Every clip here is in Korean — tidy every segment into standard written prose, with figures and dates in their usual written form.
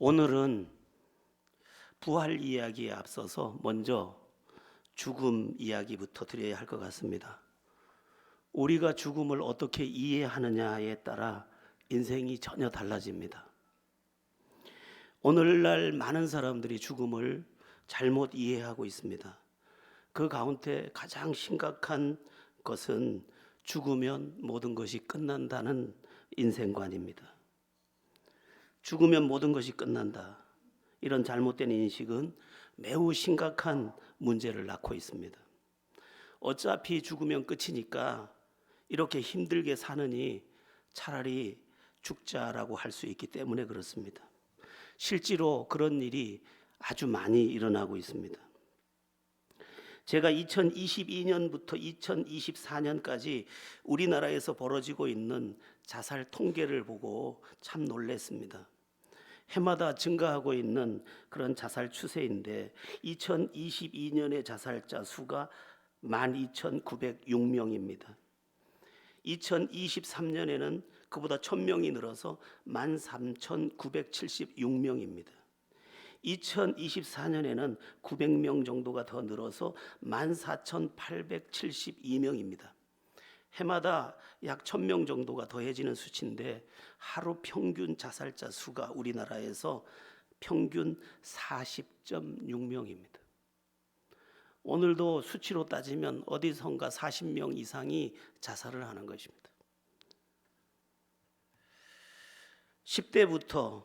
오늘은 부활 이야기에 앞서서 먼저 죽음 이야기부터 드려야 할 것 같습니다. 우리가 죽음을 어떻게 이해하느냐에 따라 인생이 전혀 달라집니다. 오늘날 많은 사람들이 죽음을 잘못 이해하고 있습니다. 그 가운데 가장 심각한 것은 죽으면 모든 것이 끝난다는 인생관입니다. 죽으면 모든 것이 끝난다. 이런 잘못된 인식은 매우 심각한 문제를 낳고 있습니다. 어차피 죽으면 끝이니까 이렇게 힘들게 사느니 차라리 죽자라고 할 수 있기 때문에 그렇습니다. 실제로 그런 일이 아주 많이 일어나고 있습니다. 제가 2022년부터 2024년까지 우리나라에서 벌어지고 있는 자살 통계를 보고 참 놀랐습니다. 해마다 증가하고 있는 그런 자살 추세인데 2022년의 자살자 수가 12,906명입니다. 2023년에는 그보다 1,000명이 늘어서 13,976명입니다. 2024년에는 900명 정도가 더 늘어서 14,872명입니다. 해마다 약 1,000명 정도가 더해지는 수치인데 하루 평균 자살자 수가 우리나라에서 평균 40.6명입니다. 오늘도 수치로 따지면 어디선가 40명 이상이 자살을 하는 것입니다. 10대부터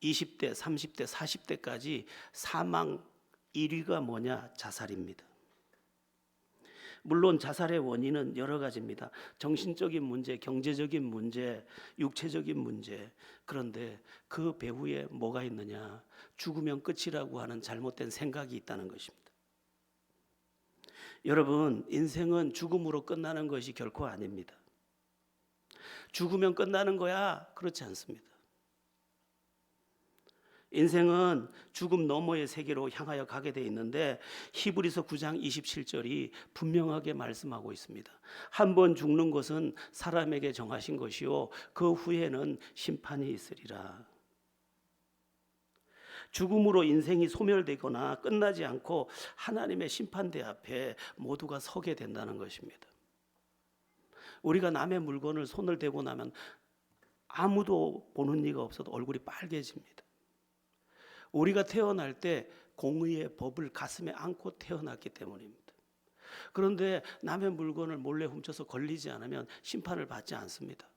20대, 30대, 40대까지 사망 1위가 뭐냐? 자살입니다. 물론 자살의 원인은 여러 가지입니다. 정신적인 문제, 경제적인 문제, 육체적인 문제. 그런데 그 배후에 뭐가 있느냐? 죽으면 끝이라고 하는 잘못된 생각이 있다는 것입니다. 여러분, 인생은 죽음으로 끝나는 것이 결코 아닙니다. 죽으면 끝나는 거야? 그렇지 않습니다. 인생은 죽음 너머의 세계로 향하여 가게 돼 있는데 히브리서 9장 27절이 분명하게 말씀하고 있습니다. 한 번 죽는 것은 사람에게 정하신 것이요 그 후에는 심판이 있으리라. 죽음으로 인생이 소멸되거나 끝나지 않고 하나님의 심판대 앞에 모두가 서게 된다는 것입니다. 우리가 남의 물건을 손을 대고 나면 아무도 보는 이가 없어도 얼굴이 빨개집니다. 우리가 태어날 때 공의의 법을 가슴에 안고 태어났기 때문입니다. 그런데 남의 물건을 몰래 훔쳐서 걸리지 않으면 심판을 받지 않습니다.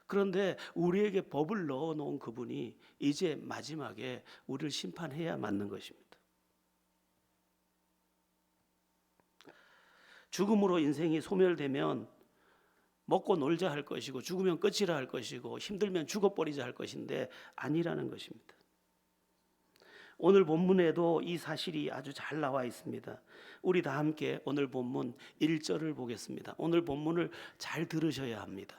그런데 우리에게 법을 넣어놓은 그분이 이제 마지막에 우리를 심판해야 맞는 것입니다. 죽음으로 인생이 소멸되면 먹고 놀자 할 것이고 죽으면 끝이라 할 것이고 힘들면 죽어버리자 할 것인데 아니라는 것입니다. 오늘 본문에도 이 사실이 아주 잘 나와 있습니다. 우리 다 함께 오늘 본문 1절을 보겠습니다. 오늘 본문을 잘 들으셔야 합니다.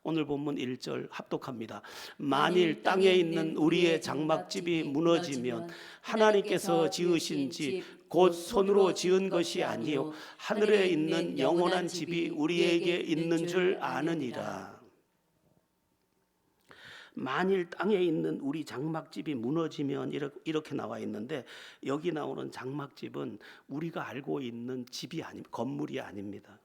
오늘 본문 1절 합독합니다. 만일 땅에 있는 우리의 장막집이 무너지면 하나님께서 지으신 집 곧 손으로 지은 것이 아니요 하늘에 있는 영원한 집이 우리에게 있는 줄 아느니라. 만일 땅에 있는 우리 장막집이 무너지면 이렇게 나와 있는데 여기 나오는 장막집은 우리가 알고 있는 집이 건물이 아닙니다.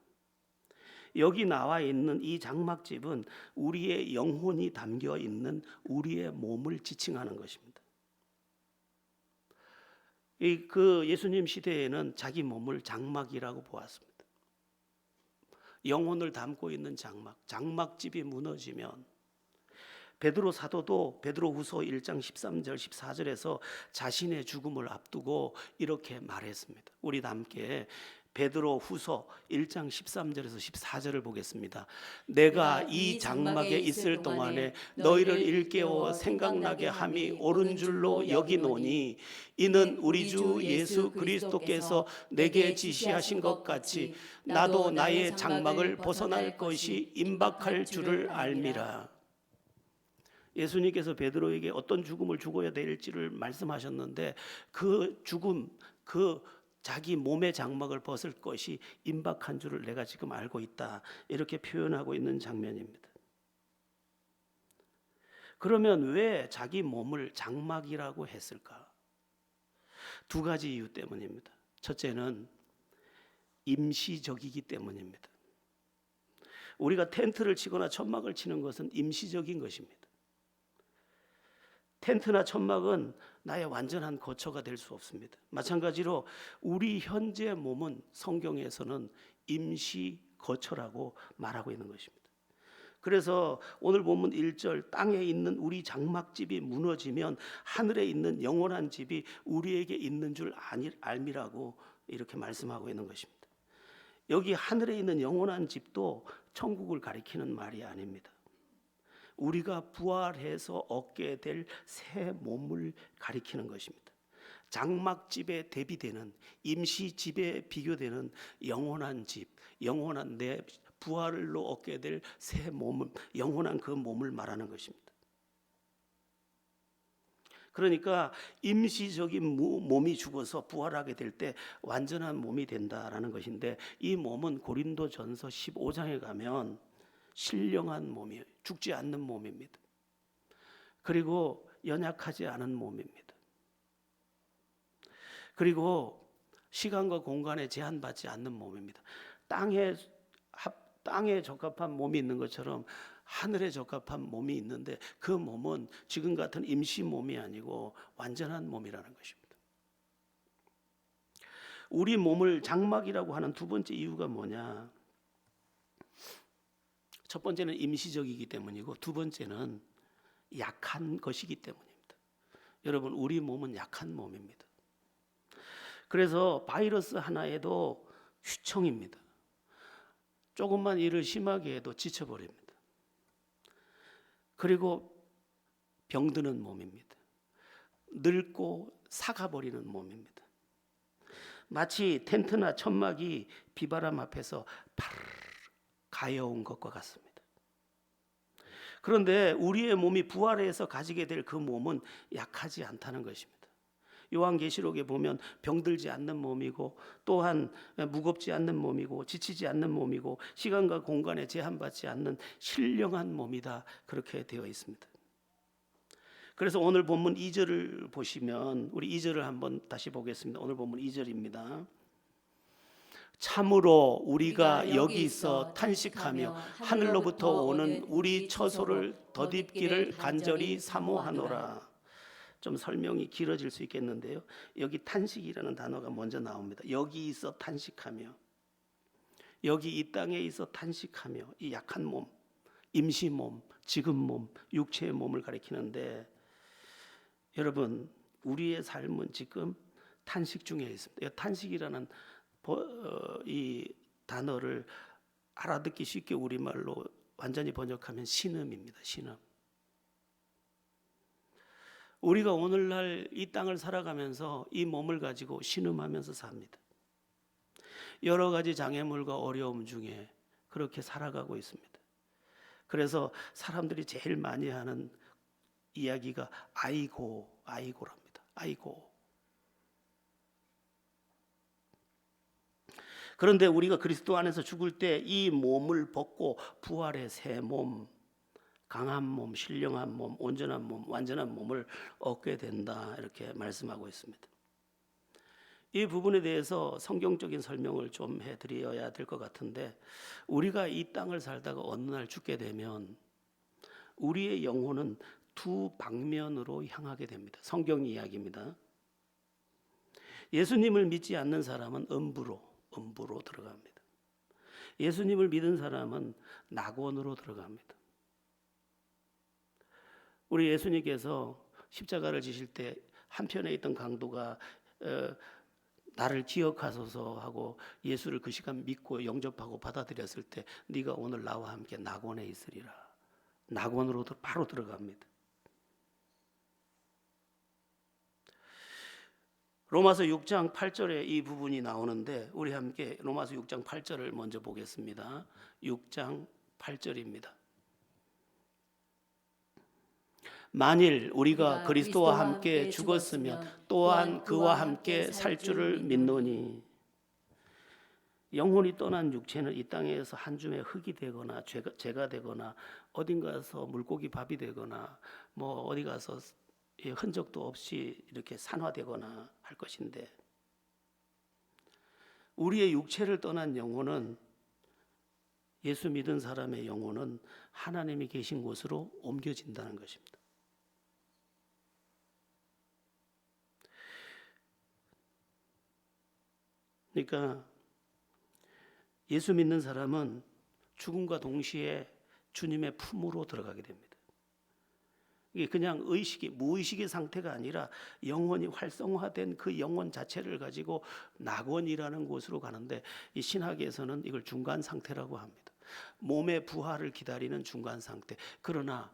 여기 나와 있는 이 장막집은 우리의 영혼이 담겨 있는 우리의 몸을 지칭하는 것입니다. 그 예수님 시대에는 자기 몸을 장막이라고 보았습니다. 영혼을 담고 있는 장막집이 무너지면 베드로 사도도 베드로후서 1장 13절 14절에서 자신의 죽음을 앞두고 이렇게 말했습니다. 우리 함께 베드로후서 1장 13절에서 14절을 보겠습니다. 내가 이 장막에 있을 동안에 너희를 일깨워 생각나게 함이 옳은 줄로 여기노니 이는 우리 주 예수 그리스도께서 내게 지시하신 것 같이 나도 나의 장막을 벗어날 것이 임박할 줄을 알미라. 예수님께서 베드로에게 어떤 죽음을 죽어야 될지를 말씀하셨는데 그 죽음, 그 자기 몸의 장막을 벗을 것이 임박한 줄을 내가 지금 알고 있다. 이렇게 표현하고 있는 장면입니다. 그러면 왜 자기 몸을 장막이라고 했을까? 두 가지 이유 때문입니다. 첫째는 임시적이기 때문입니다. 우리가 텐트를 치거나 천막을 치는 것은 임시적인 것입니다. 텐트나 천막은 나의 완전한 거처가 될 수 없습니다. 마찬가지로 우리 현재 몸은 성경에서는 임시 거처라고 말하고 있는 것입니다. 그래서 오늘 본문 1절 땅에 있는 우리 장막집이 무너지면 하늘에 있는 영원한 집이 우리에게 있는 줄 알미라고 이렇게 말씀하고 있는 것입니다. 여기 하늘에 있는 영원한 집도 천국을 가리키는 말이 아닙니다. 우리가 부활해서 얻게 될 새 몸을 가리키는 것입니다. 장막집에 대비되는 임시집에 비교되는 영원한 집, 영원한 내 부활로 얻게 될 새 몸을, 영원한 그 몸을 말하는 것입니다. 그러니까 임시적인 몸이 죽어서 부활하게 될 때 완전한 몸이 된다라는 것인데, 이 몸은 고린도전서 15장에 가면 신령한 몸이에요. 죽지 않는 몸입니다. 그리고 연약하지 않은 몸입니다. 그리고 시간과 공간에 제한받지 않는 몸입니다. 땅에 적합한 몸이 있는 것처럼 하늘에 적합한 몸이 있는데, 그 몸은 지금 같은 임시 몸이 아니고 완전한 몸이라는 것입니다. 우리 몸을 장막이라고 하는 두 번째 이유가 뭐냐? 첫 번째는 임시적이기 때문이고, 두 번째는 약한 것이기 때문입니다. 여러분, 우리 몸은 약한 몸입니다. 그래서 바이러스 하나에도 휘청입니다. 조금만 일을 심하게 해도 지쳐버립니다. 그리고 병드는 몸입니다. 늙고 삭아버리는 몸입니다. 마치 텐트나 천막이 비바람 앞에서 파르르 가여운 것과 같습니다. 그런데 우리의 몸이 부활해서 가지게 될 그 몸은 약하지 않다는 것입니다. 요한계시록에 보면 병들지 않는 몸이고, 또한 무겁지 않는 몸이고, 지치지 않는 몸이고, 시간과 공간에 제한받지 않는 신령한 몸이다, 그렇게 되어 있습니다. 그래서 오늘 본문 2절을 보시면, 우리 2절을 한번 다시 보겠습니다. 오늘 본문 2절입니다. 참으로 우리가 여기 있어 탄식하며 하늘로부터 오는 우리 처소를 덧입기를 간절히 사모하노라. 좀 설명이 길어질 수 있겠는데요, 여기 탄식이라는 단어가 먼저 나옵니다. 여기 있어 탄식하며, 여기 이 땅에 있어 탄식하며, 이 약한 몸, 임시 몸, 지금 몸, 육체의 몸을 가리키는데, 여러분, 우리의 삶은 지금 탄식 중에 있습니다. 탄식이라는 이 단어를 알아듣기 쉽게 우리말로 완전히 번역하면 신음입니다. 신음. 우리가 오늘날 이 땅을 살아가면서 이 몸을 가지고 신음하면서 삽니다. 여러 가지 장애물과 어려움 중에 그렇게 살아가고 있습니다. 그래서 사람들이 제일 많이 하는 이야기가 아이고랍니다. 아이고. 그런데 우리가 그리스도 안에서 죽을 때 이 몸을 벗고 부활의 새 몸, 강한 몸, 신령한 몸, 온전한 몸, 완전한 몸을 얻게 된다, 이렇게 말씀하고 있습니다. 이 부분에 대해서 성경적인 설명을 좀 해드려야 될 것 같은데, 우리가 이 땅을 살다가 어느 날 죽게 되면 우리의 영혼은 두 방면으로 향하게 됩니다. 성경 이야기입니다. 예수님을 믿지 않는 사람은 음부로 들어갑니다. 예수님을 믿은 사람은 낙원으로 들어갑니다. 우리 예수님께서 십자가를 지실 때 한편에 있던 강도가 나를 기억하소서 하고 예수를 그 시간 믿고 영접하고 받아들였을 때, 네가 오늘 나와 함께 낙원에 있으리라. 낙원으로 바로 들어갑니다. 로마서 6장 8절에 이 부분이 나오는데, 우리 함께 로마서 6장 8절을 먼저 보겠습니다. 6장 8절입니다. 만일 우리가 그리스도와 함께 죽었으면 또한 그와 함께 살 줄을 믿노니. 영혼이 떠난 육체는 이 땅에서 한 줌의 흙이 되거나 재가 되거나 어딘가서 물고기 밥이 되거나 뭐 어디 가서 흔적도 없이 이렇게 산화되거나 할 것인데, 우리의 육체를 떠난 영혼은, 예수 믿은 사람의 영혼은 하나님이 계신 곳으로 옮겨진다는 것입니다. 그러니까 예수 믿는 사람은 죽음과 동시에 주님의 품으로 들어가게 됩니다. 이게 그냥 의식이, 무의식의 상태가 아니라 영혼이 활성화된 그 영혼 자체를 가지고 낙원이라는 곳으로 가는데, 이 신학에서는 이걸 중간 상태라고 합니다. 몸의 부활을 기다리는 중간 상태. 그러나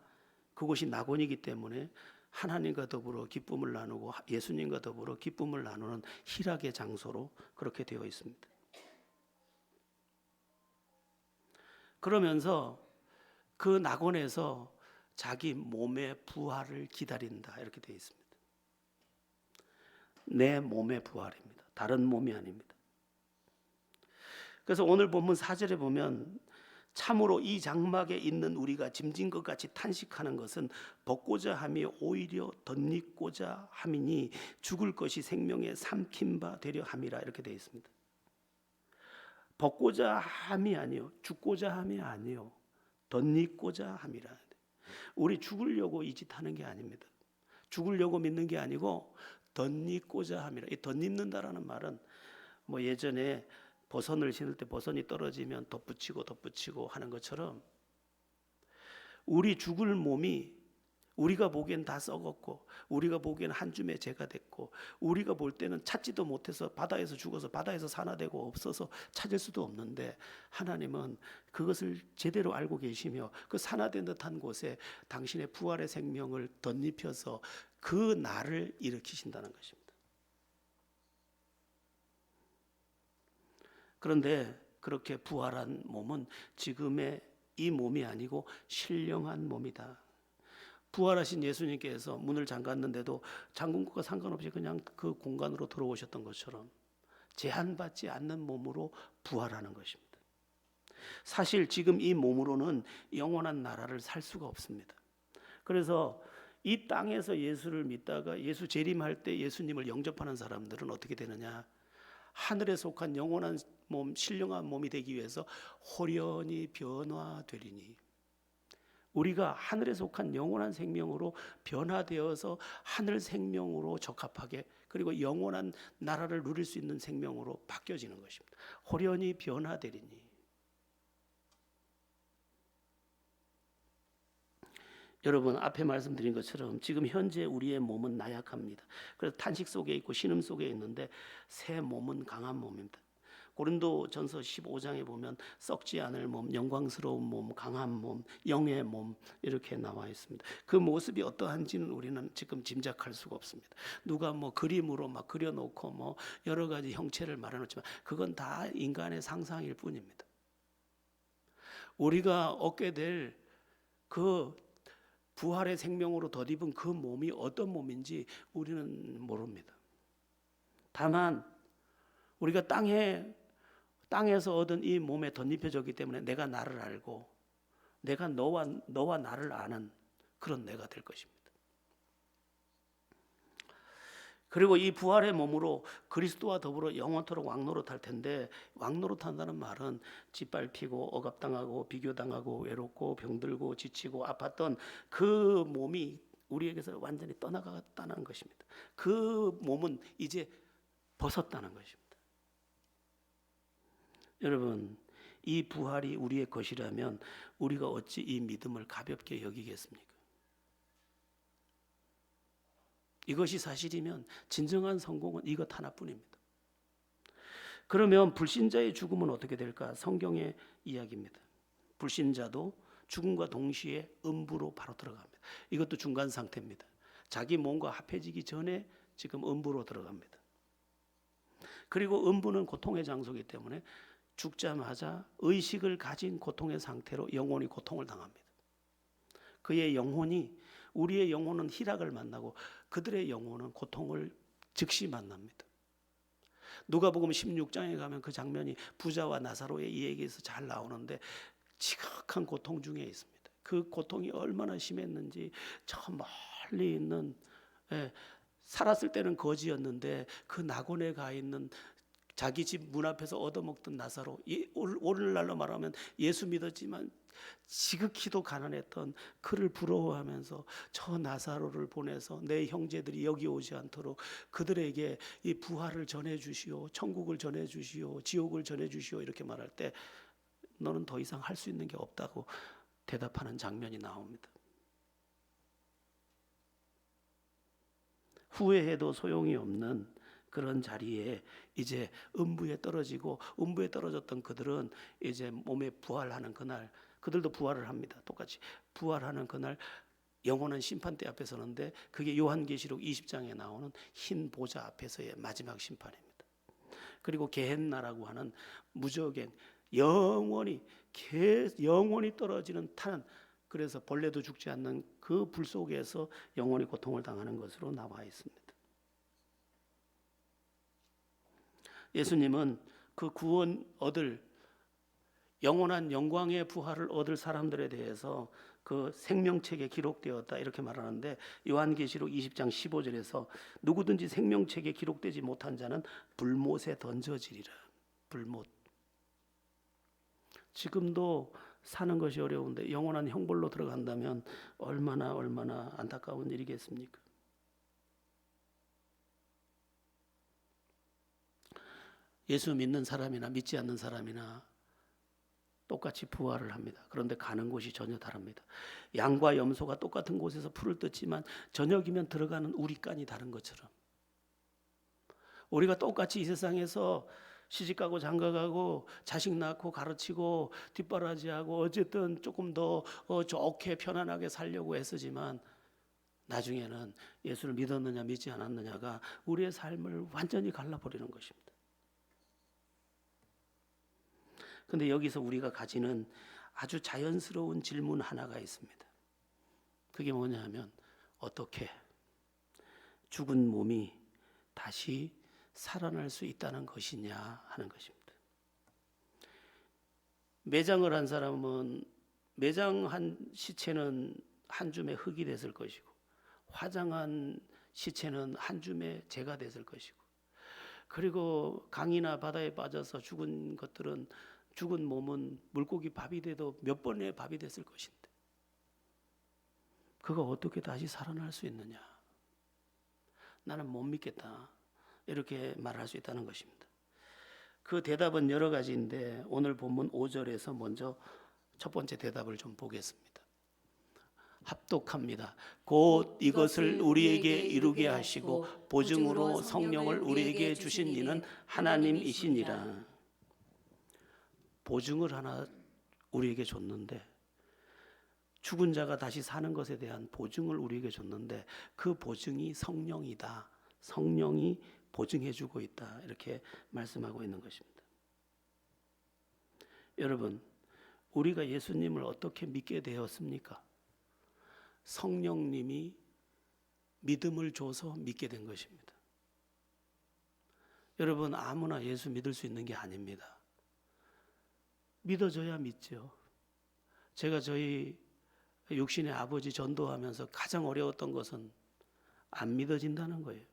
그곳이 낙원이기 때문에 하나님과 더불어 기쁨을 나누고 예수님과 더불어 기쁨을 나누는 희락의 장소로 그렇게 되어 있습니다. 그러면서 그 낙원에서 자기 몸의 부활을 기다린다, 이렇게 되어 있습니다. 내 몸의 부활입니다. 다른 몸이 아닙니다. 그래서 오늘 본문 4절에 보면, 참으로 이 장막에 있는 우리가 짐진 것 같이 탄식하는 것은 벗고자 함이 오히려 덧입고자 함이니 죽을 것이 생명에 삼킨 바 되려 함이라, 이렇게 되어 있습니다. 벗고자 함이 아니요, 죽고자 함이 아니요, 덧입고자 함이라. 우리 죽으려고 이 짓 하는 게 아닙니다. 죽으려고 믿는 게 아니고 덧입고자 함이라. 이 덧입는다라는 말은 뭐 예전에 버선을 신을 때 버선이 떨어지면 덧붙이고 하는 것처럼, 우리 죽을 몸이 우리가 보기엔 다 썩었고 우리가 보기엔 한 줌의 재가 됐고 우리가 볼 때는 찾지도 못해서 바다에서 죽어서 바다에서 산화되고 없어서 찾을 수도 없는데, 하나님은 그것을 제대로 알고 계시며 그 산화된 듯한 곳에 당신의 부활의 생명을 덧입혀서 그 날을 일으키신다는 것입니다. 그런데 그렇게 부활한 몸은 지금의 이 몸이 아니고 신령한 몸이다. 부활하신 예수님께서 문을 잠갔는데도 잠근 것과 상관없이 그냥 그 공간으로 들어오셨던 것처럼 제한받지 않는 몸으로 부활하는 것입니다. 사실 지금 이 몸으로는 영원한 나라를 살 수가 없습니다. 그래서 이 땅에서 예수를 믿다가 예수 재림할 때 예수님을 영접하는 사람들은 어떻게 되느냐? 하늘에 속한 영원한 몸, 신령한 몸이 되기 위해서 호련히 변화되리니, 우리가 하늘에 속한 영원한 생명으로 변화되어서 하늘 생명으로 적합하게, 그리고 영원한 나라를 누릴 수 있는 생명으로 바뀌어지는 것입니다. 호련히 변화되리니. 여러분, 앞에 말씀드린 것처럼 지금 현재 우리의 몸은 나약합니다. 그래서 탄식 속에 있고 신음 속에 있는데, 새 몸은 강한 몸입니다. 고린도전서 15장에 보면 썩지 않을 몸, 영광스러운 몸, 강한 몸, 영의 몸, 이렇게 나와 있습니다. 그 모습이 어떠한지는 우리는 지금 짐작할 수가 없습니다. 누가 뭐 그림으로 막 그려놓고 뭐 여러 가지 형체를 말해놓지만 그건 다 인간의 상상일 뿐입니다. 우리가 얻게 될 그 부활의 생명으로 덧입은 그 몸이 어떤 몸인지 우리는 모릅니다. 다만 우리가 땅에서 얻은 이 몸에 덧입혀졌기 때문에 내가 나를 알고 내가 너와 나를 아는 그런 내가 될 것입니다. 그리고 이 부활의 몸으로 그리스도와 더불어 영원토록 왕노릇할 텐데, 왕노릇한다는 말은 짓밟히고 억압당하고 비교당하고 외롭고 병들고 지치고 아팠던 그 몸이 우리에게서 완전히 떠나갔다는 것입니다. 그 몸은 이제 벗었다는 것입니다. 여러분, 이 부활이 우리의 것이라면 우리가 어찌 이 믿음을 가볍게 여기겠습니까? 이것이 사실이면 진정한 성공은 이것 하나뿐입니다. 그러면 불신자의 죽음은 어떻게 될까? 성경의 이야기입니다. 불신자도 죽음과 동시에 음부로 바로 들어갑니다. 이것도 중간 상태입니다. 자기 몸과 합해지기 전에 지금 음부로 들어갑니다. 그리고 음부는 고통의 장소이기 때문에 죽자마자 의식을 가진 고통의 상태로 영혼이 고통을 당합니다. 그의 영혼이, 우리의 영혼은 희락을 만나고 그들의 영혼은 고통을 즉시 만납니다. 누가복음 16장에 가면 그 장면이 부자와 나사로의 이야기에서 잘 나오는데 지극한 고통 중에 있습니다. 그 고통이 얼마나 심했는지 저 멀리 있는, 살았을 때는 거지였는데 그 낙원에 가 있는 자기 집 문 앞에서 얻어먹던 나사로, 오늘날로 말하면 예수 믿었지만 지극히도 가난했던 그를 부러워하면서 저 나사로를 보내서 내 형제들이 여기 오지 않도록 그들에게 이 부활을 전해주시오, 천국을 전해주시오, 지옥을 전해주시오 이렇게 말할 때 너는 더 이상 할 수 있는 게 없다고 대답하는 장면이 나옵니다. 후회해도 소용이 없는 그런 자리에 이제 음부에 떨어지고, 음부에 떨어졌던 그들은 이제 몸에 부활하는 그날, 그들도 부활을 합니다. 똑같이 부활하는 그날 영원한 심판대 앞에 서는데, 그게 요한계시록 20장에 나오는 흰 보좌 앞에서의 마지막 심판입니다. 그리고 게헨나라고 하는 무적행, 영원히 떨어지는 탄, 그래서 벌레도 죽지 않는 그 불 속에서 영원히 고통을 당하는 것으로 나와 있습니다. 예수님은 그 구원 얻을 영원한 영광의 부활을 얻을 사람들에 대해서 그 생명책에 기록되었다 이렇게 말하는데, 요한계시록 20장 15절에서 누구든지 생명책에 기록되지 못한 자는 불못에 던져지리라. 불못. 지금도 사는 것이 어려운데 영원한 형벌로 들어간다면 얼마나 안타까운 일이겠습니까? 예수 믿는 사람이나 믿지 않는 사람이나 똑같이 부활을 합니다. 그런데 가는 곳이 전혀 다릅니다. 양과 염소가 똑같은 곳에서 풀을 뜯지만 저녁이면 들어가는 우리간이 다른 것처럼, 우리가 똑같이 이 세상에서 시집가고 장가가고 자식 낳고 가르치고 뒷바라지하고 어쨌든 조금 더 좋게 편안하게 살려고 애쓰지만 나중에는 예수를 믿었느냐 믿지 않았느냐가 우리의 삶을 완전히 갈라버리는 것입니다. 그런데 여기서 우리가 가지는 아주 자연스러운 질문 하나가 있습니다. 그게 뭐냐 하면, 어떻게 죽은 몸이 다시 살아날 수 있다는 것이냐 하는 것입니다. 매장을 한 사람은 매장한 시체는 한 줌의 흙이 됐을 것이고, 화장한 시체는 한 줌의 재가 됐을 것이고, 그리고 강이나 바다에 빠져서 죽은 것들은, 죽은 몸은 물고기 밥이 돼도 몇 번의 밥이 됐을 것인데 그가 어떻게 다시 살아날 수 있느냐? 나는 못 믿겠다 이렇게 말할 수 있다는 것입니다. 그 대답은 여러 가지인데 오늘 본문 5절에서 먼저 첫 번째 대답을 좀 보겠습니다. 합독합니다. 곧 이것을 우리에게 이루게 하시고 보증으로 성령을 우리에게 주신 이는 하나님이시니라. 보증을 하나 우리에게 줬는데, 죽은 자가 다시 사는 것에 대한 보증을 우리에게 줬는데 그 보증이 성령이다. 성령이 보증해주고 있다. 이렇게 말씀하고 있는 것입니다. 여러분, 우리가 예수님을 어떻게 믿게 되었습니까? 성령님이 믿음을 줘서 믿게 된 것입니다. 여러분, 아무나 예수 믿을 수 있는 게 아닙니다. 믿어져야 믿죠. 제가 저희 육신의 아버지 전도하면서 가장 어려웠던 것은 안 믿어진다는 거예요.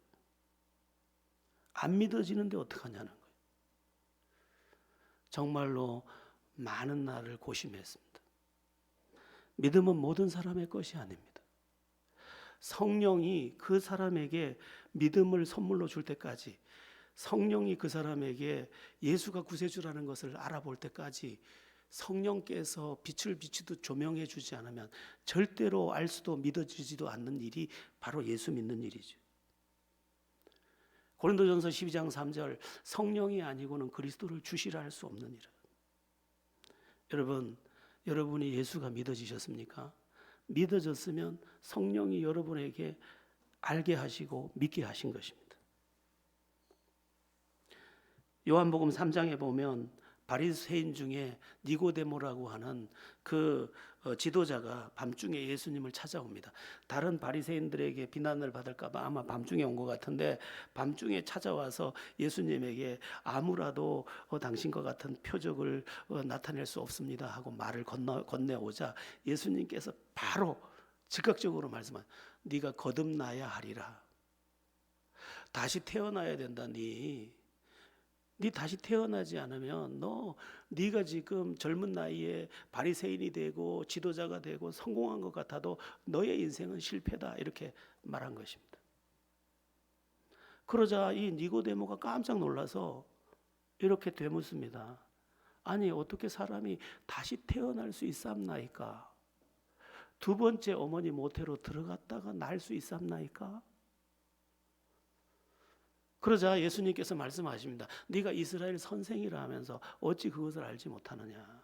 안 믿어지는데 어떡하냐는 거예요. 정말로 많은 날을 고심했습니다. 믿음은 모든 사람의 것이 아닙니다. 성령이 그 사람에게 믿음을 선물로 줄 때까지, 성령이 그 사람에게 예수가 구세주라는 것을 알아볼 때까지 성령께서 빛을 비추듯 조명해 주지 않으면 절대로 알 수도 믿어지지도 않는 일이 바로 예수 믿는 일이죠. 고린도전서 12장 3절, 성령이 아니고는 그리스도를 주시라 할 수 없는 이라. 여러분, 여러분이 예수가 믿어지셨습니까? 믿어졌으면 성령이 여러분에게 알게 하시고 믿게 하신 것입니다. 요한복음 3장에 보면 바리새인 중에 니고데모라고 하는 그 지도자가 밤중에 예수님을 찾아옵니다. 다른 바리새인들에게 비난을 받을까 봐 아마 밤중에 온 것 같은데, 밤중에 찾아와서 예수님에게 아무라도 당신과 같은 표적을 나타낼 수 없습니다 하고 말을 건네오자 예수님께서 바로 즉각적으로 말씀한, 네가 거듭나야 하리라. 다시 태어나야 된다. 네 다시 태어나지 않으면 네가 지금 젊은 나이에 바리새인이 되고 지도자가 되고 성공한 것 같아도 너의 인생은 실패다, 이렇게 말한 것입니다. 그러자 이 니고데모가 깜짝 놀라서 이렇게 되묻습니다. 아니, 어떻게 사람이 다시 태어날 수 있삼나이까? 두 번째 어머니 모태로 들어갔다가 날 수 있삼나이까? 그러자 예수님께서 말씀하십니다. 네가 이스라엘 선생이라 하면서 어찌 그것을 알지 못하느냐?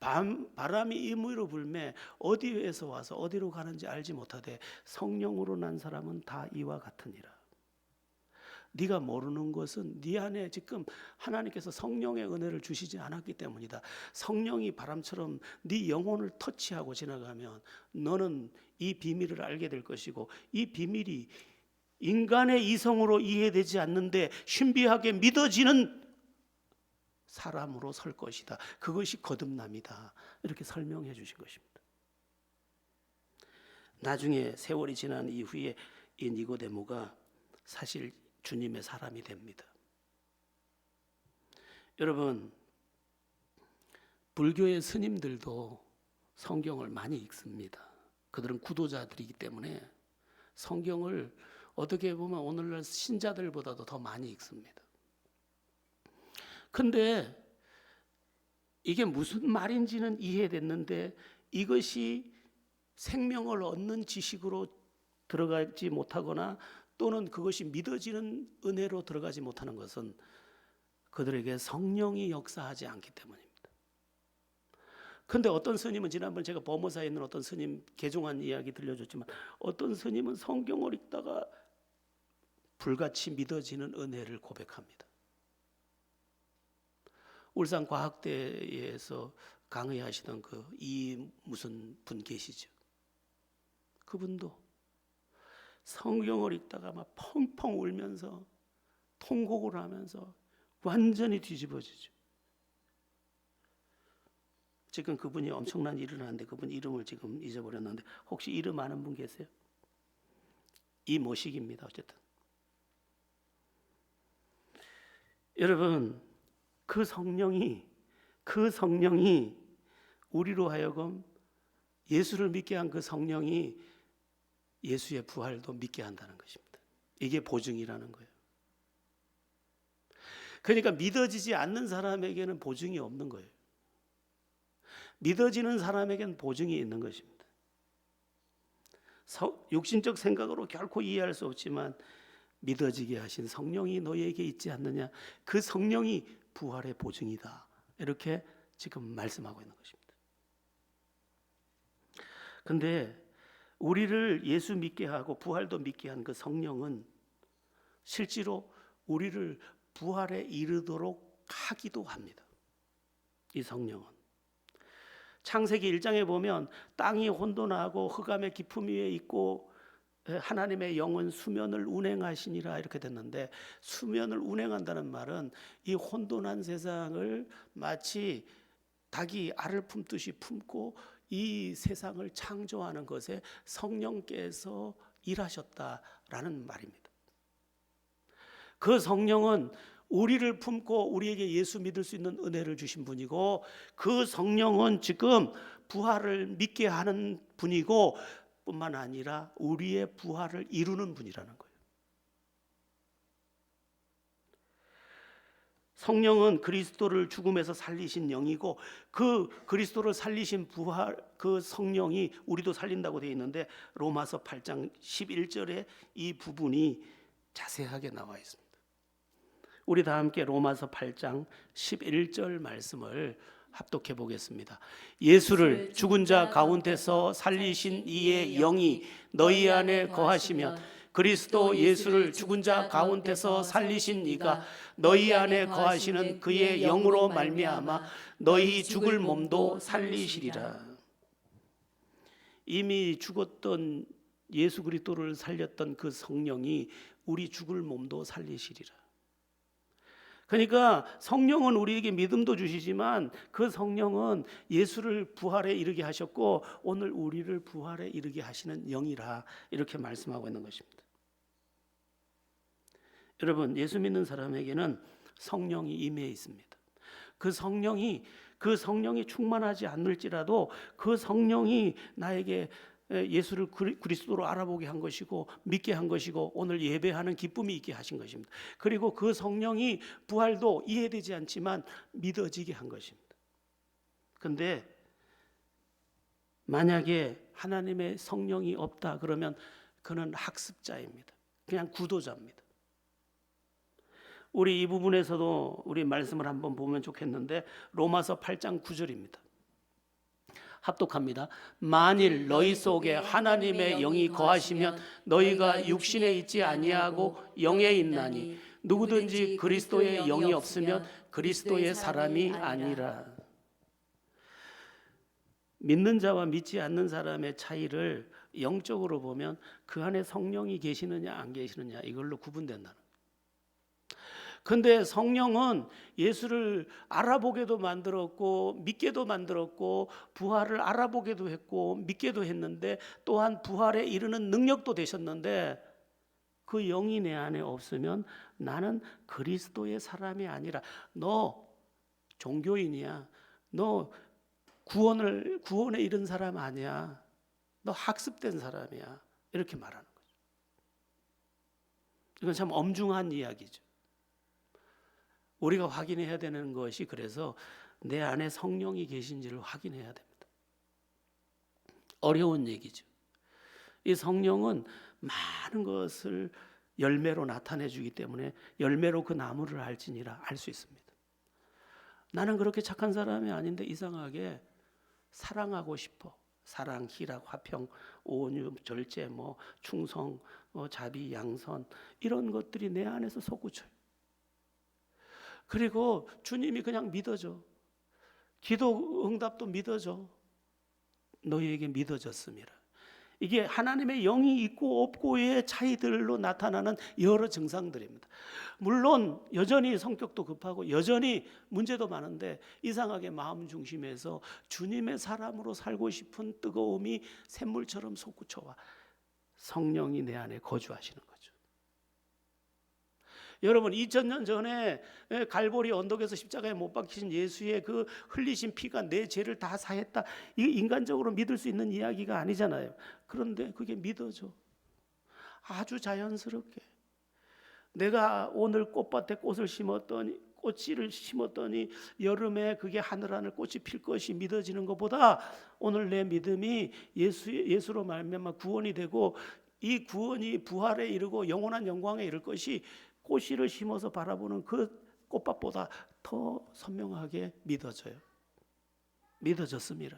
바람이 임의로 불매 어디에서 와서 어디로 가는지 알지 못하되 성령으로 난 사람은 다 이와 같으니라. 네가 모르는 것은 네 안에 지금 하나님께서 성령의 은혜를 주시지 않았기 때문이다. 성령이 바람처럼 네 영혼을 터치하고 지나가면 너는 이 비밀을 알게 될 것이고, 이 비밀이 인간의 이성으로 이해되지 않는데 신비하게 믿어지는 사람으로 설 것이다. 그것이 거듭남이다. 이렇게 설명해 주신 것입니다. 나중에 세월이 지난 이후에 이 니고데모가 사실 주님의 사람이 됩니다. 여러분, 불교의 스님들도 성경을 많이 읽습니다. 그들은 구도자들이기 때문에 성경을 어떻게 보면 오늘날 신자들보다도 더 많이 읽습니다. 근데 이게 무슨 말인지는 이해됐는데 이것이 생명을 얻는 지식으로 들어가지 못하거나 또는 그것이 믿어지는 은혜로 들어가지 못하는 것은 그들에게 성령이 역사하지 않기 때문입니다. 근데 어떤 스님은, 지난번 제가 범어사에 있는 어떤 스님 개종한 이야기 들려줬지만, 어떤 스님은 성경을 읽다가 불같이 믿어지는 은혜를 고백합니다. 울산과학대에서 강의하시던 이 무슨 분 계시죠? 그분도 성경을 읽다가 막 펑펑 울면서 통곡을 하면서 완전히 뒤집어지죠. 지금 그분이 엄청난 일을 하는데 그분 이름을 지금 잊어버렸는데, 혹시 이름 아는 분 계세요? 이모식입니다. 어쨌든 여러분, 그 성령이 우리로 하여금 예수를 믿게 한 그 성령이 예수의 부활도 믿게 한다는 것입니다. 이게 보증이라는 거예요. 그러니까 믿어지지 않는 사람에게는 보증이 없는 거예요. 믿어지는 사람에게는 보증이 있는 것입니다. 육신적 생각으로 결코 이해할 수 없지만 믿어지게 하신 성령이 너희에게 있지 않느냐, 그 성령이 부활의 보증이다, 이렇게 지금 말씀하고 있는 것입니다. 그런데 우리를 예수 믿게 하고 부활도 믿게 한 그 성령은 실제로 우리를 부활에 이르도록 하기도 합니다. 이 성령은 창세기 1장에 보면 땅이 혼돈하고 흑암의 깊음 위에 있고 하나님의 영은 수면을 운행하시니라, 이렇게 됐는데, 수면을 운행한다는 말은 이 혼돈한 세상을 마치 닭이 알을 품듯이 품고 이 세상을 창조하는 것에 성령께서 일하셨다라는 말입니다. 그 성령은 우리를 품고 우리에게 예수 믿을 수 있는 은혜를 주신 분이고, 그 성령은 지금 부활을 믿게 하는 분이고 뿐만 아니라 우리의 부활을 이루는 분이라는 거예요. 성령은 그리스도를 죽음에서 살리신 영이고, 그 그리스도를 살리신 부활, 그 성령이 우리도 살린다고 되어 있는데, 로마서 8장 11절에 이 부분이 자세하게 나와 있습니다. 우리 다 함께 로마서 8장 11절 말씀을 합독해 보겠습니다. 예수를 죽은 자 가운데서 살리신 이의 영이 너희 안에 거하시면 그리스도 예수를 죽은 자 가운데서 살리신 이가 너희 안에 거하시는 그의 영으로 말미암아 너희 죽을 몸도 살리시리라. 이미 죽었던 예수 그리스도를 살렸던 그 성령이 우리 죽을 몸도 살리시리라. 그러니까 성령은 우리에게 믿음도 주시지만 그 성령은 예수를 부활에 이르게 하셨고 오늘 우리를 부활에 이르게 하시는 영이라 이렇게 말씀하고 있는 것입니다. 여러분, 예수 믿는 사람에게는 성령이 임해 있습니다. 그 성령이 충만하지 않을지라도 그 성령이 나에게 예수를 그리스도로 알아보게 한 것이고 믿게 한 것이고 오늘 예배하는 기쁨이 있게 하신 것입니다. 그리고 그 성령이 부활도 이해되지 않지만 믿어지게 한 것입니다. 그런데 만약에 하나님의 성령이 없다 그러면 그는 학습자입니다. 그냥 구도자입니다. 우리 이 부분에서도 우리 말씀을 한번 보면 좋겠는데 로마서 8장 9절입니다. 합독합니다. 만일 너희 속에 하나님의 영이 거하시면 너희가 육신에 있지 아니하고 영에 있나니 누구든지 그리스도의 영이 없으면 그리스도의 사람이 아니라. 믿는 자와 믿지 않는 사람의 차이를 영적으로 보면 그 안에 성령이 계시느냐 안 계시느냐 이걸로 구분된다는 거예요. 근데 성령은 예수를 알아보게도 만들었고 믿게도 만들었고 부활을 알아보게도 했고 믿게도 했는데 또한 부활에 이르는 능력도 되셨는데 그 영이 내 안에 없으면 나는 그리스도의 사람이 아니라 너 종교인이야. 너 구원에 이른 사람 아니야. 너 학습된 사람이야. 이렇게 말하는 거죠. 이건 참 엄중한 이야기죠. 우리가 확인해야 되는 것이 그래서 내 안에 성령이 계신지를 확인해야 됩니다. 어려운 얘기죠. 이 성령은 많은 것을 열매로 나타내 주기 때문에 열매로 그 나무를 알지니라 알 수 있습니다. 나는 그렇게 착한 사람이 아닌데 이상하게 사랑하고 싶어. 사랑, 희락, 화평, 온유, 절제, 충성, 자비, 양선 이런 것들이 내 안에서 솟구쳐요. 그리고 주님이 그냥 믿어져. 기도 응답도 믿어져. 너희에게 믿어졌음이라. 이게 하나님의 영이 있고 없고의 차이들로 나타나는 여러 증상들입니다. 물론 여전히 성격도 급하고 여전히 문제도 많은데 이상하게 마음 중심에서 주님의 사람으로 살고 싶은 뜨거움이 샘물처럼 솟구쳐와 성령이 내 안에 거주하시는 거죠. 여러분 2000년 전에 갈보리 언덕에서 십자가에 못 박히신 예수의 그 흘리신 피가 내 죄를 다 사했다. 이게 인간적으로 믿을 수 있는 이야기가 아니잖아요. 그런데 그게 믿어져. 아주 자연스럽게. 내가 오늘 꽃밭에 꽃을 심었더니 꽃씨를 심었더니 여름에 그게 하늘하늘 꽃이 필 것이 믿어지는 것보다 오늘 내 믿음이 예수로 말미암아 구원이 되고 이 구원이 부활에 이르고 영원한 영광에 이를 것이 꽃씨를 심어서 바라보는 그 꽃밭보다 더 선명하게 믿어져요. 믿어졌습니다.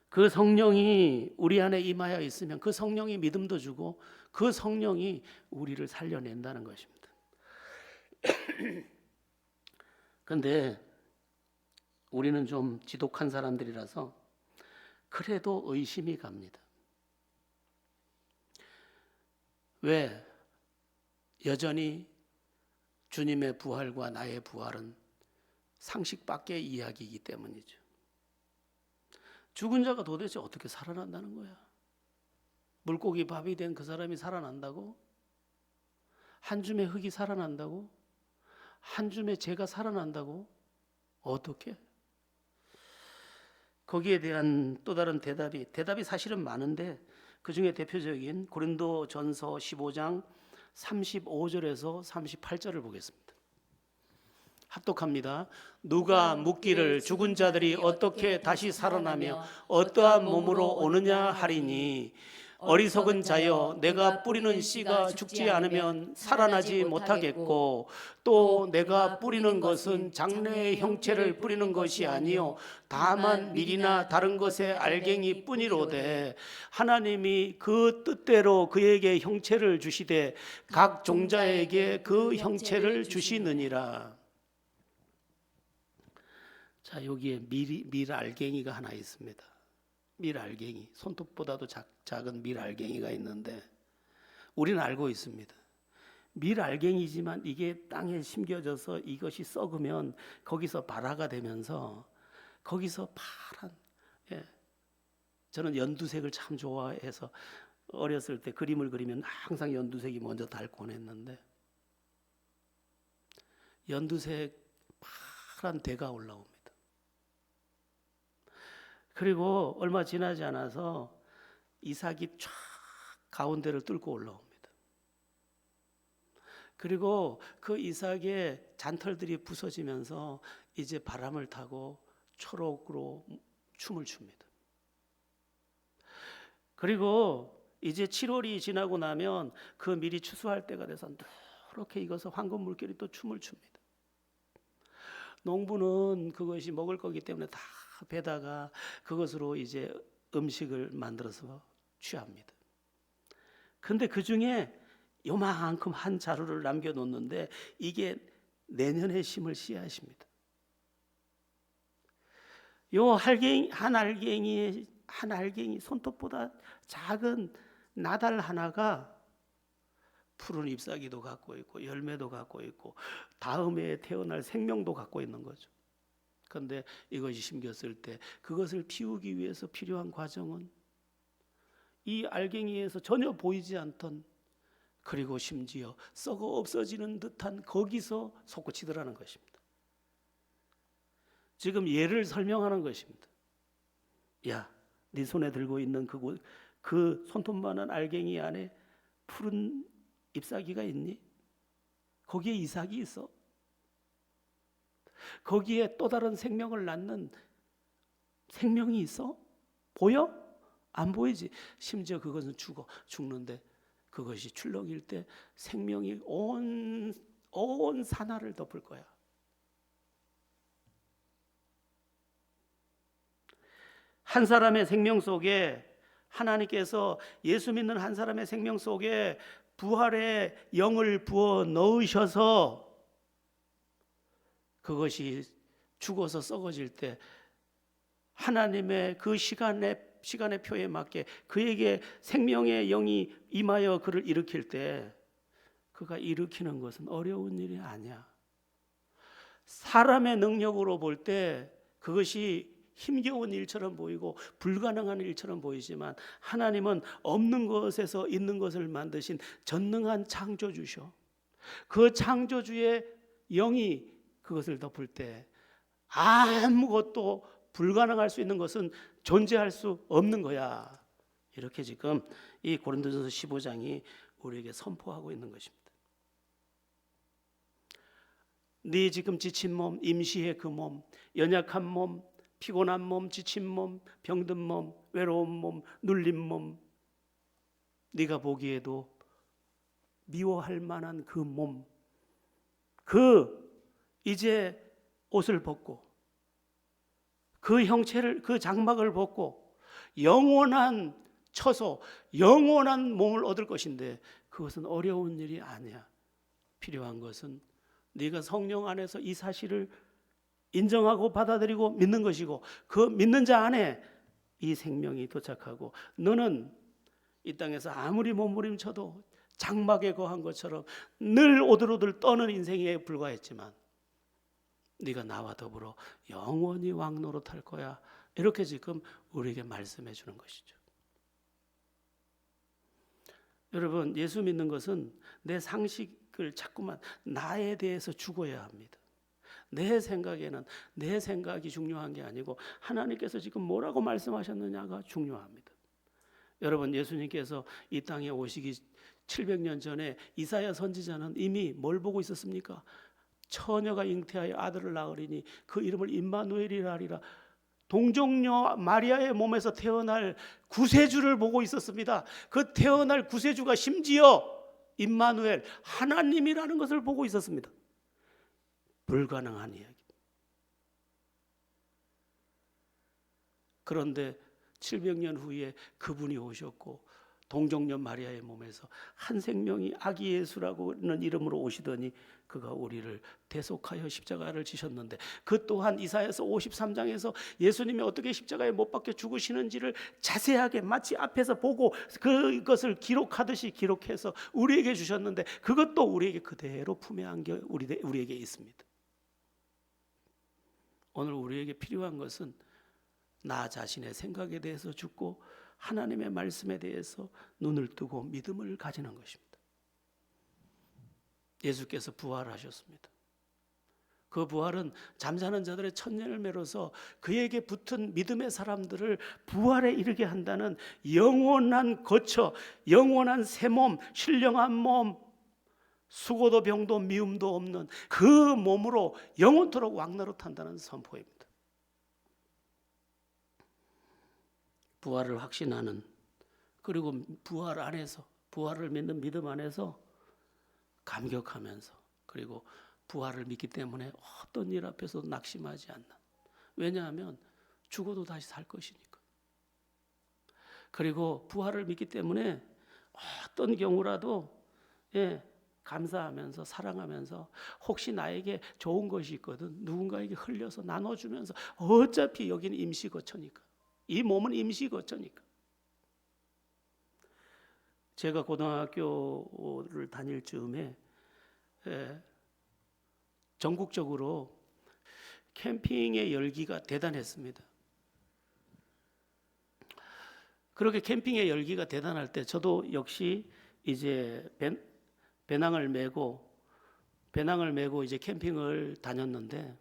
그 성령이 우리 안에 임하여 있으면 그 성령이 믿음도 주고 그 성령이 우리를 살려낸다는 것입니다. 그런데 우리는 좀 지독한 사람들이라서 그래도 의심이 갑니다. 왜? 여전히 주님의 부활과 나의 부활은 상식 밖의 이야기이기 때문이죠. 죽은 자가 도대체 어떻게 살아난다는 거야? 물고기 밥이 된 그 사람이 살아난다고? 한 줌의 흙이 살아난다고? 한 줌의 죄가 살아난다고? 어떻게? 거기에 대한 또 다른 대답이 사실은 많은데 그 중에 대표적인 고린도전서 15장 35절에서 38절을 보겠습니다. 합독합니다. 누가 묻기를 죽은 자들이 어떻게 다시 살아나며 어떠한 몸으로 오느냐 하리니 어리석은 자여, 내가 뿌리는 씨가 죽지 않으면 살아나지 못하겠고, 또 내가 뿌리는 것은 장래의 형체를 뿌리는 것이 아니요 다만 밀이나 다른 것의 알갱이 뿐이로되, 하나님이 그 뜻대로 그에게 형체를 주시되 각 종자에게 그 형체를 주시느니라. 자, 여기에 밀알갱이가 하나 있습니다. 밀알갱이, 손톱보다도 작은 밀알갱이가 있는데 우리는 알고 있습니다. 밀알갱이지만 이게 땅에 심겨져서 이것이 썩으면 거기서 발화가 되면서 거기서 파란, 저는 연두색을 참 좋아해서 어렸을 때 그림을 그리면 항상 연두색이 먼저 닳곤 했는데, 연두색 파란 대가 올라옵니다. 그리고 얼마 지나지 않아서 이삭이 쫙 가운데를 뚫고 올라옵니다. 그리고 그 이삭의 잔털들이 부서지면서 이제 바람을 타고 초록으로 춤을 춥니다. 그리고 이제 7월이 지나고 나면 그 밀이 추수할 때가 돼서 이렇게 익어서 황금 물결이 또 춤을 춥니다. 농부는 그것이 먹을 거기 때문에 다 베다가 그것으로 이제 음식을 만들어서 취합니다. 근데 그 중에 요만큼 한 자루를 남겨놓는데 이게 내년에 심을 씨앗입니다. 요 한 알갱이 손톱보다 작은 나달 하나가 푸른 잎사귀도 갖고 있고 열매도 갖고 있고 다음에 태어날 생명도 갖고 있는 거죠. 그런데 이것이 심겼을 때 그것을 피우기 위해서 필요한 과정은 이 알갱이에서 전혀 보이지 않던, 그리고 심지어 썩어 없어지는 듯한 거기서 솟구치더라는 것입니다. 지금 예를 설명하는 것입니다. 야, 네 손에 들고 있는 그 손톱만한 알갱이 안에 푸른 잎사귀가 있니? 거기에 이삭이 있어. 거기에 또 다른 생명을 낳는 생명이 있어? 보여? 안 보이지. 심지어 그것은 죽는데 그것이 출렁일 때 생명이 온 산하를 덮을 거야. 한 사람의 생명 속에, 하나님께서 예수 믿는 한 사람의 생명 속에 부활의 영을 부어 넣으셔서 그것이 죽어서 썩어질 때 하나님의 그 시간의 표에 맞게 그에게 생명의 영이 임하여 그를 일으킬 때, 그가 일으키는 것은 어려운 일이 아니야. 사람의 능력으로 볼 때 그것이 힘겨운 일처럼 보이고 불가능한 일처럼 보이지만, 하나님은 없는 것에서 있는 것을 만드신 전능한 창조주셔. 그 창조주의 영이 그것을 덮을 때 아무것도 불가능할 수 있는 것은 존재할 수 없는 거야. 이렇게 지금 이 고린도전서 15장이 우리에게 선포하고 있는 것입니다. 네 지금 지친 몸, 임시의 그 몸, 연약한 몸, 피곤한 몸, 지친 몸, 병든 몸, 외로운 몸, 눌린 몸, 네가 보기에도 미워할 만한 그 몸, 이제 옷을 벗고 그 형체를, 그 장막을 벗고 영원한 처소, 영원한 몸을 얻을 것인데 그것은 어려운 일이 아니야. 필요한 것은 네가 성령 안에서 이 사실을 인정하고 받아들이고 믿는 것이고, 그 믿는 자 안에 이 생명이 도착하고 너는 이 땅에서 아무리 몸부림쳐도 장막에 거한 것처럼 늘 오들오들 떠는 인생에 불과했지만 네가 나와 더불어 영원히 왕노릇할 거야. 이렇게 지금 우리에게 말씀해 주는 것이죠. 여러분, 예수 믿는 것은 내 상식을 자꾸만 나에 대해서 죽어야 합니다. 내 생각에는 내 생각이 중요한 게 아니고 하나님께서 지금 뭐라고 말씀하셨느냐가 중요합니다. 여러분, 예수님께서 이 땅에 오시기 700년 전에 이사야 선지자는 이미 뭘 보고 있었습니까? 처녀가 잉태하여 아들을 낳으리니 그 이름을 임마누엘이라 하리라. 동정녀 마리아의 몸에서 태어날 구세주를 보고 있었습니다. 그 태어날 구세주가 심지어 임마누엘 하나님이라는 것을 보고 있었습니다. 불가능한 이야기. 그런데 700년 후에 그분이 오셨고 동정녀 마리아의 몸에서 한 생명이 아기 예수라고는 이름으로 오시더니 그가 우리를 대속하여 십자가를 지셨는데, 그 또한 이사야서 53장에서 예수님이 어떻게 십자가에 못 박혀 죽으시는지를 자세하게 마치 앞에서 보고 그것을 기록하듯이 기록해서 우리에게 주셨는데, 그것도 우리에게 그대로 품에 안겨 우리에게 있습니다. 오늘 우리에게 필요한 것은 나 자신의 생각에 대해서 죽고 하나님의 말씀에 대해서 눈을 뜨고 믿음을 가지는 것입니다. 예수께서 부활하셨습니다. 그 부활은 잠자는 자들의 첫열매로서 그에게 붙은 믿음의 사람들을 부활에 이르게 한다는 영원한 거처, 영원한 새 몸, 신령한 몸, 수고도 병도 미움도 없는 그 몸으로 영원토록 왕노릇한다는 선포입니다. 부활을 확신하는, 그리고 부활 안에서, 부활을 믿는 믿음 안에서 감격하면서, 그리고 부활을 믿기 때문에 어떤 일 앞에서도 낙심하지 않는, 왜냐하면 죽어도 다시 살 것이니까. 그리고 부활을 믿기 때문에 어떤 경우라도 감사하면서 사랑하면서, 혹시 나에게 좋은 것이 있거든 누군가에게 흘려서 나눠주면서, 어차피 여기는 임시거처니까, 이 몸은 임시거처니까. 제가 고등학교를 다닐 즈음에 전국적으로 캠핑의 열기가 대단했습니다. 그렇게 캠핑의 열기가 대단할 때 저도 역시 이제 배낭을 메고 이제 캠핑을 다녔는데,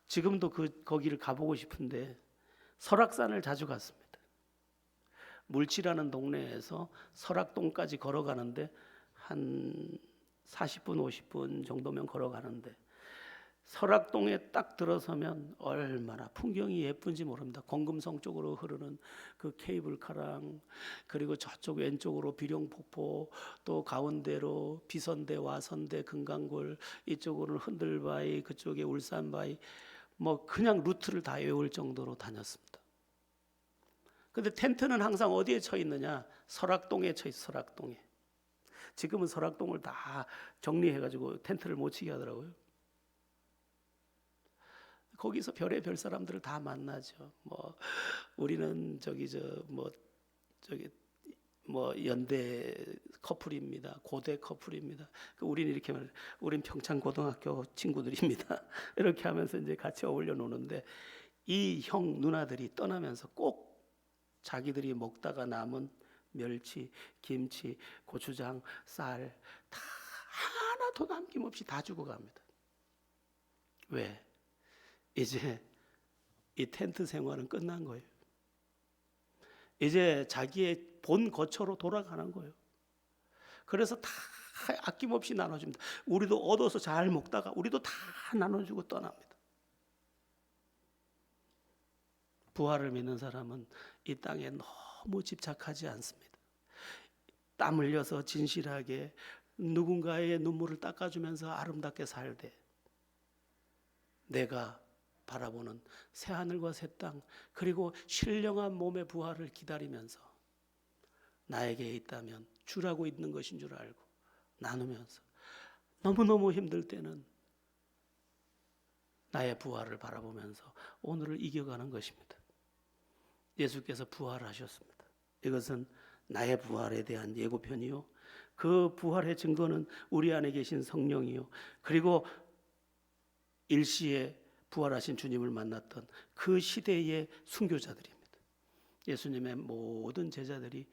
지금도 거기를 가보고 싶은데 설악산을 자주 갔습니다. 물치라는 동네에서 설악동까지 걸어가는데 한 40분 50분 정도면 걸어가는데, 설악동에 딱 들어서면 얼마나 풍경이 예쁜지 모릅니다. 공금성 쪽으로 흐르는 그 케이블카랑, 그리고 저쪽 왼쪽으로 비룡폭포, 또 가운데로 비선대, 와선대, 금강굴, 이쪽으로는 흔들바위, 그쪽에 울산바위, 뭐 그냥 루트를 다 외울 정도로 다녔습니다. 근데 텐트는 항상 어디에 쳐 있느냐? 설악동에 쳐 있어. 설악동에. 지금은 설악동을 다 정리해가지고 텐트를 못 치게 하더라고요. 거기서 별의별 사람들을 다 만나죠. 뭐 우리는 연대 커플입니다. 고대 커플입니다. 우리는 이렇게 말해요. 우린 평창 고등학교 친구들입니다. 이렇게 하면서 이제 같이 어울려 노는데, 이 형 누나들이 떠나면서 꼭 자기들이 먹다가 남은 멸치, 김치, 고추장, 쌀 다 하나도 남김없이 다 주고 갑니다. 왜? 이제 이 텐트 생활은 끝난 거예요. 이제 자기의 본 거처로 돌아가는 거예요. 그래서 다 아낌없이 나눠줍니다. 우리도 얻어서 잘 먹다가 우리도 다 나눠주고 떠납니다. 부활을 믿는 사람은 이 땅에 너무 집착하지 않습니다. 땀 흘려서 진실하게 누군가의 눈물을 닦아주면서 아름답게 살되, 내가 바라보는 새하늘과 새 땅, 그리고 신령한 몸의 부활을 기다리면서 나에게 있다면 주라고 있는 것인 줄 알고 나누면서, 너무너무 힘들 때는 나의 부활을 바라보면서 오늘을 이겨가는 것입니다. 예수께서 부활하셨습니다. 이것은 나의 부활에 대한 예고편이요, 그 부활의 증거는 우리 안에 계신 성령이요, 그리고 일시에 부활하신 주님을 만났던 그 시대의 순교자들입니다. 예수님의 모든 제자들이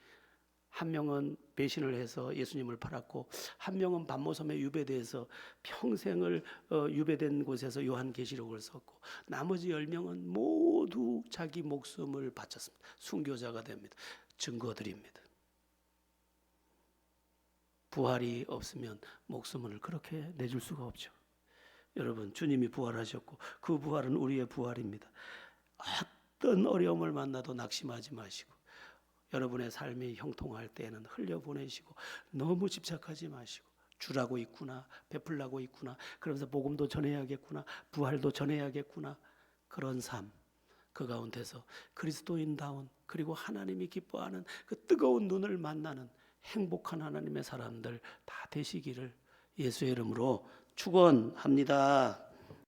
한 명은 배신을 해서 예수님을 팔았고, 한 명은 반모섬에 유배돼서 평생을 유배된 곳에서 요한계시록을 썼고, 나머지 10명은 모두 자기 목숨을 바쳤습니다. 순교자가 됩니다. 증거드립니다. 부활이 없으면 목숨을 그렇게 내줄 수가 없죠. 여러분, 주님이 부활하셨고 그 부활은 우리의 부활입니다. 어떤 어려움을 만나도 낙심하지 마시고, 여러분의 삶이 형통할 때에는 흘려보내시고, 너무 집착하지 마시고, 주라고 있구나, 베풀라고 있구나, 그러면서 복음도 전해야겠구나, 부활도 전해야겠구나, 그런 삶, 그 가운데서 그리스도인다운, 그리고 하나님이 기뻐하는 그 뜨거운 눈을 만나는 행복한 하나님의 사람들 다 되시기를 예수의 이름으로 축원합니다.